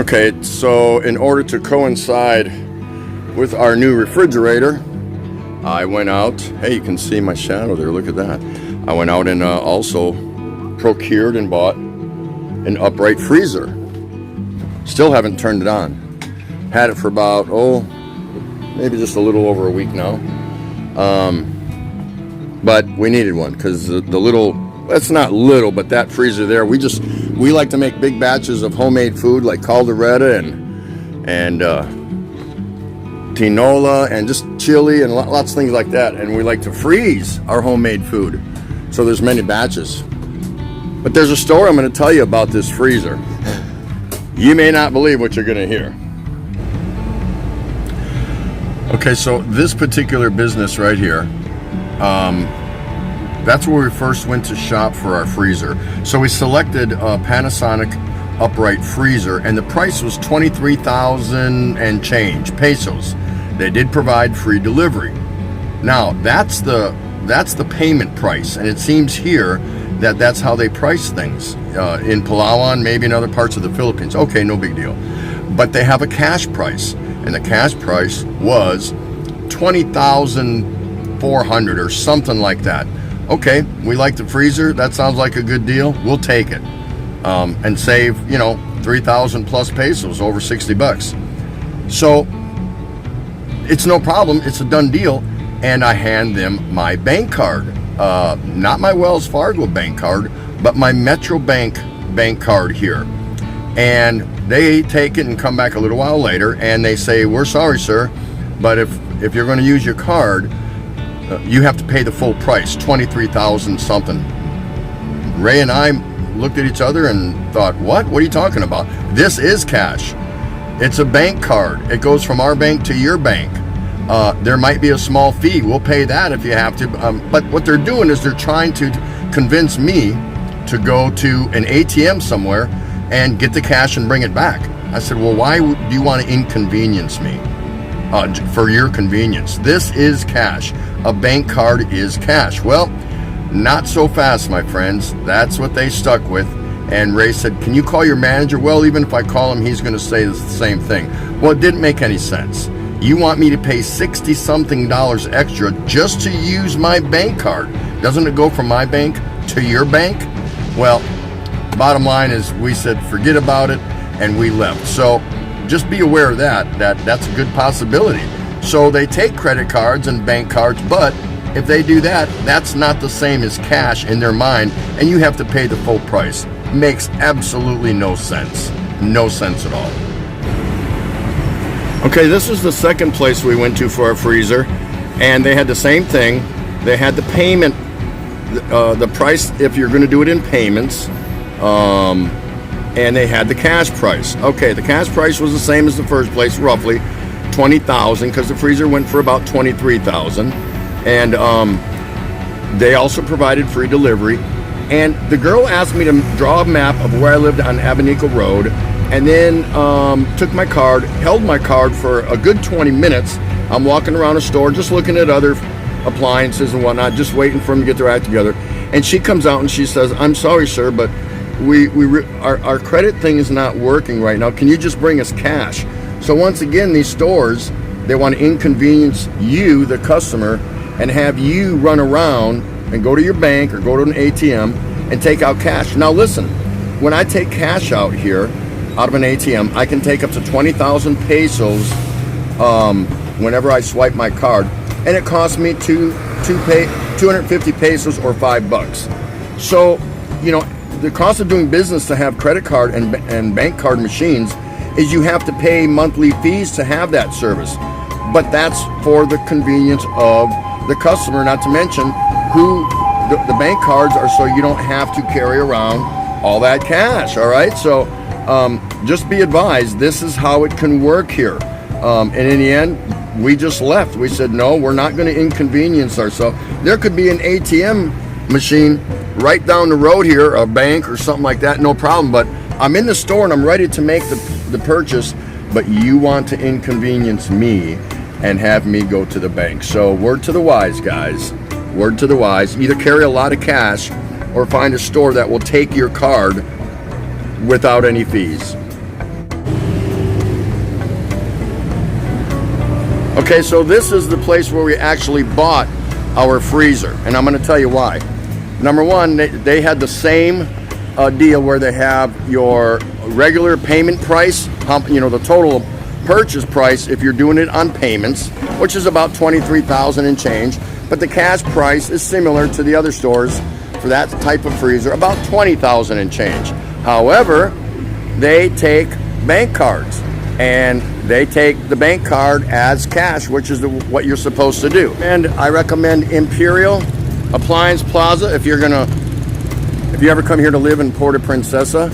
Okay, so in order to coincide with our new refrigerator, I went out. Hey, you can see my shadow there. Look at that. I went out and also procured and bought an upright freezer. Still haven't turned it on. Had it for about, maybe just a little over a week now. But we needed one because the little, that's not little, but that freezer there, we like to make big batches of homemade food like caldereta and tinola and just chili and lots of things like that. And we like to freeze our homemade food. So there's many batches. But there's a story I'm going to tell you about this freezer. You may not believe what you're going to hear. Okay, so this particular business right here, that's where we first went to shop for our freezer. So we selected a Panasonic upright freezer, and the price was 23,000 and change pesos. They did provide free delivery. Now that's the payment price, and it seems here that that's how they price things in Palawan, maybe in other parts of the Philippines. Okay, no big deal. But they have a cash price, and the cash price was 20,400 or something like that. Okay, we like the freezer. That sounds like a good deal. We'll take it and save, 3,000 plus pesos, over 60 bucks. So it's no problem. It's a done deal. And I hand them my bank card, not my Wells Fargo bank card, but my Metro Bank card here. And they take it and come back a little while later and they say, "We're sorry, sir, but if you're going to use your card, you have to pay the full price, 23,000 something." Ray and I looked at each other and thought, what are you talking about? This is cash. It's a bank card. It goes from our bank to your bank. There might be a small fee. We'll pay that if you have to. But what they're doing is they're trying to convince me to go to an ATM somewhere and get the cash and bring it back. I said, well, why do you want to inconvenience me? For your convenience. This is cash. A bank card is cash. Well, not so fast, my friends. That's what they stuck with. And Ray said, can you call your manager? Well, even if I call him, he's going to say the same thing. Well, it didn't make any sense. You want me to pay $60-something extra just to use my bank card? Doesn't it go from my bank to your bank? Well, bottom line is we said, forget about it, and we left. So just be aware of that's a good possibility. So they take credit cards and bank cards, but if they do that, that's not the same as cash in their mind, and you have to pay the full price. Makes absolutely no sense. No sense at all. Okay, this is the second place we went to for our freezer, and they had the same thing. They had the payment, the price if you're going to do it in payments, and they had the cash price. Okay, the cash price was the same as the first place, roughly 20,000, because the freezer went for about 23,000, and they also provided free delivery. And the girl asked me to draw a map of where I lived on Abanico Road, and then took my card, held my card for a good 20 minutes. I'm walking around a store, just looking at other appliances and whatnot, just waiting for them to get their act together. And she comes out and she says, "I'm sorry, sir, but our credit thing is not working right now. Can you just bring us cash?" So once again, these stores, they want to inconvenience you, the customer, and have you run around and go to your bank or go to an ATM and take out cash. Now listen, when I take cash out here, out of an ATM, I can take up to 20,000 pesos whenever I swipe my card, and it costs me to pay 250 pesos or $5. So, the cost of doing business to have credit card and bank card machines is you have to pay monthly fees to have that service. But that's for the convenience of the customer, not to mention who the bank cards are, so you don't have to carry around all that cash. All right, so just be advised, this is how it can work here. And in the end, we just left. We said, no, we're not going to inconvenience ourselves. There could be an ATM machine right down the road here, a bank or something like that, no problem. But I'm in the store and I'm ready to make the purchase, but you want to inconvenience me and have me go to the bank. So word to the wise, guys. Word to the wise. Either carry a lot of cash or find a store that will take your card without any fees. Okay, so this is the place where we actually bought our freezer, and I'm going to tell you why. Number one, they had the same deal where they have your regular payment price, the total purchase price if you're doing it on payments, which is about $23,000 and change, but the cash price is similar to the other stores for that type of freezer, about $20,000 and change. However, they take bank cards, and they take the bank card as cash, which is what you're supposed to do. And I recommend Imperial Appliance Plaza if you ever come here to live in Puerto Princesa.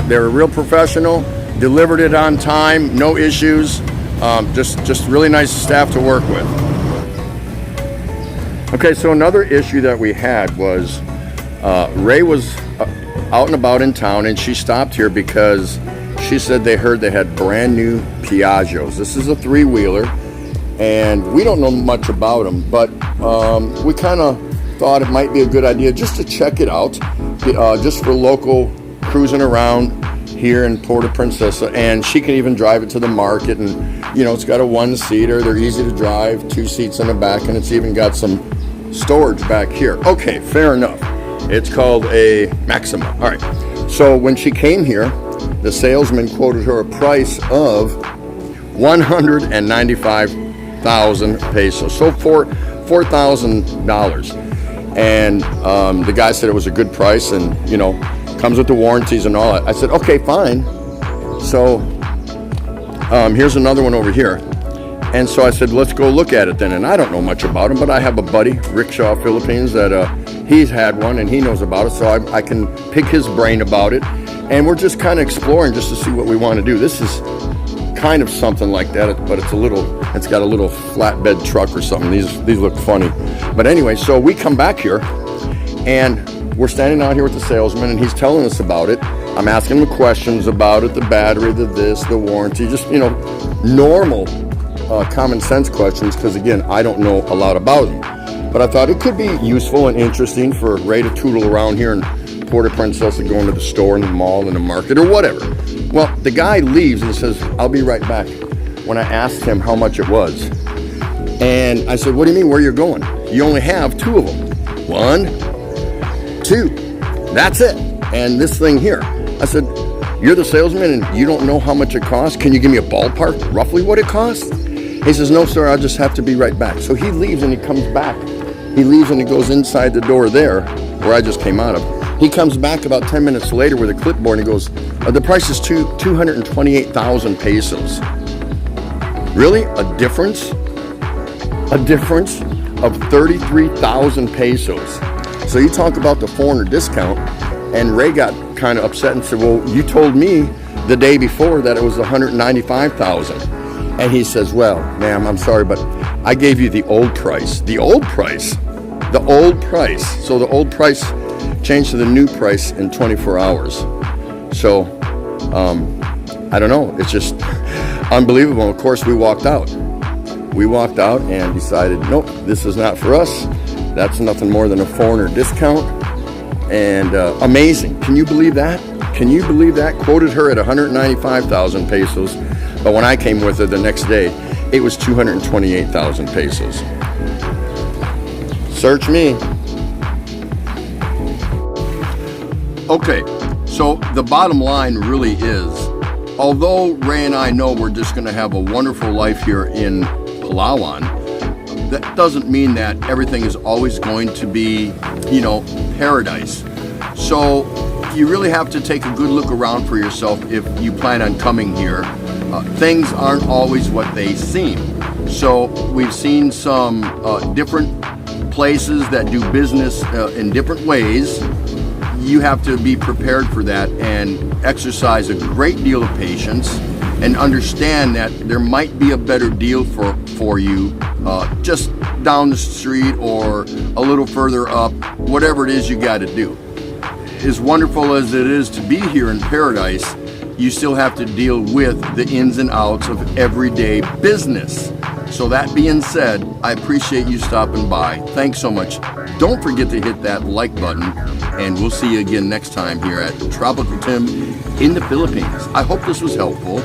They're real professional, delivered it on time, no issues, just really nice staff to work with. Okay, so another issue that we had was Ray was out and about in town, and she stopped here because she said they heard they had brand new Piaggios. This is a three-wheeler, and we don't know much about them, but we kind of thought it might be a good idea just to check it out, just for local cruising around here in Puerto Princesa. And she can even drive it to the market, and it's got a one-seater. They're easy to drive, 2 seats in the back, and it's even got some storage back here. Okay, fair enough. It's called a Maxima. All right, so when she came here, the salesman quoted her a price of 195,000 pesos, so $4,000. And the guy said it was a good price, and comes with the warranties and all that. I said, okay, fine. So here's another one over here. And so I said, let's go look at it then. And I don't know much about him, but I have a buddy, Rickshaw Philippines, that he's had one and he knows about it, so I can pick his brain about it. And we're just kind of exploring just to see what we want to do. This is kind of something like that, but it's got a little flatbed truck or something. These look funny. But anyway, so we come back here, and we're standing out here with the salesman, and he's telling us about it. I'm asking him questions about it, the battery, the warranty, just, normal common sense questions, because again, I don't know a lot about them. But I thought it could be useful and interesting for Ray to tootle around here in Puerto Princesa, going to the store and the mall and the market or whatever. Well, the guy leaves and says, I'll be right back, when I asked him how much it was. And I said, what do you mean, where you're going? You only have 2 of them. 1, 2, that's it. And this thing here. I said, you're the salesman and you don't know how much it costs? Can you give me a ballpark, roughly what it costs? He says, no, sir, I'll just have to be right back. So he leaves and he comes back. He leaves and he goes inside the door there, where I just came out of. He comes back about 10 minutes later with a clipboard and he goes, the price is 228,000 pesos. Really? A difference? A difference of 33,000 pesos. So you talk about the foreigner discount, and Ray got kind of upset and said, well, you told me the day before that it was 195,000. And he says, well, ma'am, I'm sorry, but I gave you the old price. The old price? The old price. So the old price changed to the new price in 24 hours. So, I don't know. It's just unbelievable. Of course, we walked out. We walked out and decided, nope, this is not for us. That's nothing more than a foreigner discount. And amazing. Can you believe that? Can you believe that? Quoted her at 195,000 pesos. But when I came with her the next day, it was 228,000 pesos. Search me. Okay, so the bottom line really is, although Ray and I know we're just going to have a wonderful life here in Palawan, that doesn't mean that everything is always going to be, paradise. So you really have to take a good look around for yourself if you plan on coming here. Things aren't always what they seem. So we've seen some different places that do business in different ways. You have to be prepared for that and exercise a great deal of patience and understand that there might be a better deal for you just down the street or a little further up, whatever it is you got to do. As wonderful as it is to be here in paradise, you still have to deal with the ins and outs of everyday business. So that being said, I appreciate you stopping by. Thanks so much. Don't forget to hit that like button, and we'll see you again next time here at Tropical Tim in the Philippines. I hope this was helpful.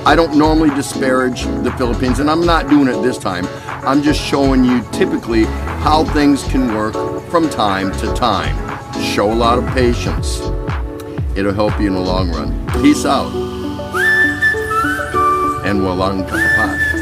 I don't normally disparage the Philippines, and I'm not doing it this time. I'm just showing you typically how things can work from time to time. Show a lot of patience. It'll help you in the long run. Peace out. And walang katapat.